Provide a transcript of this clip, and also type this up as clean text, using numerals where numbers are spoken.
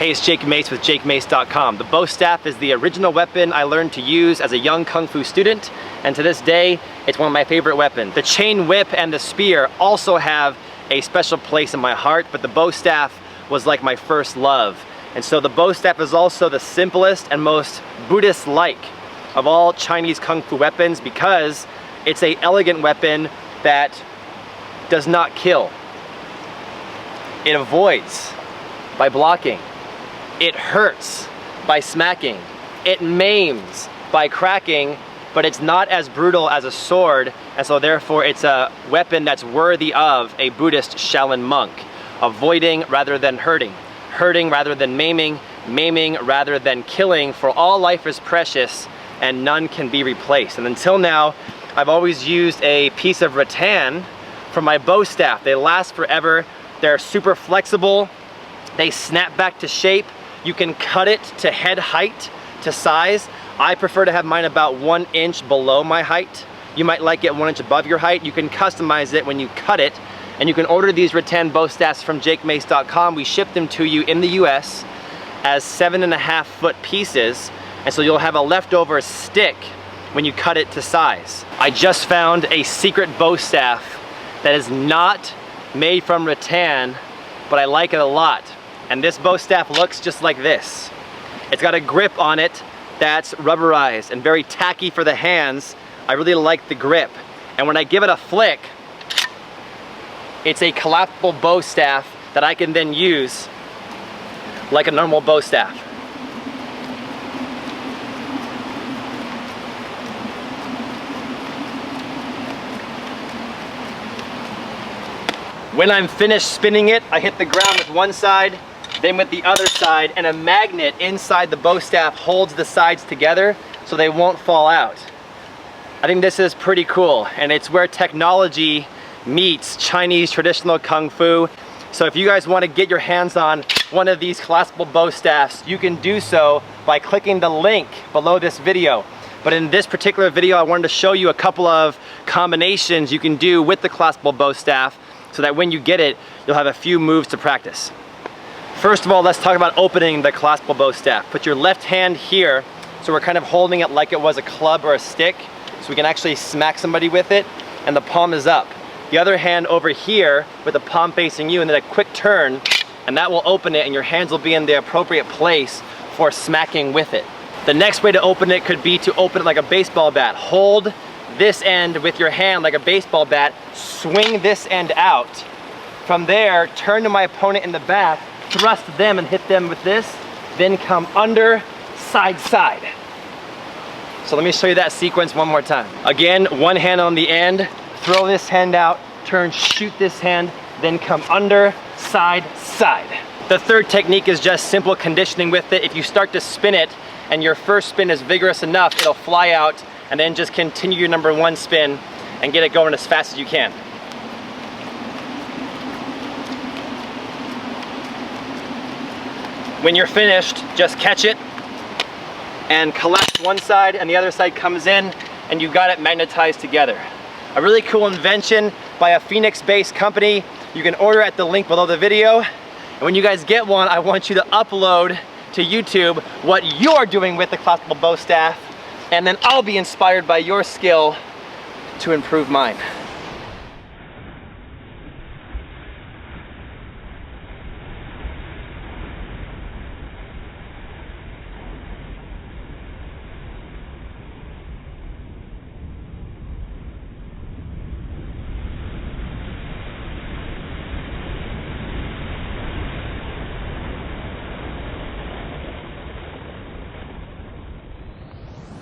Hey, it's Jake Mace with JakeMace.com. The bow staff is the original weapon I learned to use as a young Kung Fu student, and to this day, it's one of my favorite weapons. The chain whip and the spear also have a special place in my heart, but the bow staff was like my first love. And so the bow staff is also the simplest and most Buddhist-like of all Chinese Kung Fu weapons because it's an elegant weapon that does not kill. It avoids by blocking. It hurts by smacking. It maims by cracking, but it's not as brutal as a sword, and so therefore it's a weapon that's worthy of a Buddhist Shaolin monk. Avoiding rather than hurting. Hurting rather than maiming. Maiming rather than killing, for all life is precious and none can be replaced. And until now, I've always used a piece of rattan for my bow staff. They last forever. They're super flexible. They snap back to shape. You can cut it to head height, to size. I prefer to have mine about 1 inch below my height. You might like it 1 inch above your height. You can customize it when you cut it. And you can order these rattan bow staffs from JakeMace.com. We ship them to you in the US as 7.5 foot pieces. And so you'll have a leftover stick when you cut it to size. I just found a secret bow staff that is not made from rattan, but I like it a lot. And this bow staff looks just like this. It's got a grip on it that's rubberized and very tacky for the hands. I really like the grip. And when I give it a flick, it's a collapsible bow staff that I can then use like a normal bow staff. When I'm finished spinning it, I hit the ground with one side, then with the other side, and a magnet inside the bow staff holds the sides together so they won't fall out. I think this is pretty cool, and it's where technology meets Chinese traditional Kung Fu. So if you guys want to get your hands on one of these collapsible bow staffs, you can do so by clicking the link below this video. But in this particular video, I wanted to show you a couple of combinations you can do with the collapsible bow staff so that when you get it, you'll have a few moves to practice. First of all, let's talk about opening the collapsible bow staff. Put your left hand here, so we're kind of holding it like it was a club or a stick, so we can actually smack somebody with it, and the palm is up. The other hand over here with the palm facing you, and then a quick turn, and that will open it, and your hands will be in the appropriate place for smacking with it. The next way to open it could be to open it like a baseball bat. Hold this end with your hand like a baseball bat, swing this end out. From there, turn to my opponent in the back, thrust them and hit them with this, then come under, side, side. So let me show you that sequence one more time. Again, one hand on the end, throw this hand out, turn, shoot this hand, then come under, side, side. The third technique is just simple conditioning with it. If you start to spin it and your first spin is vigorous enough, it'll fly out, and then just continue your number one spin and get it going as fast as you can. When you're finished, just catch it and collapse one side and the other side comes in, and you've got it magnetized together. A really cool invention by a Phoenix-based company. You can order at the link below the video. And when you guys get one, I want you to upload to YouTube what you're doing with the collapsible bow staff, and then I'll be inspired by your skill to improve mine.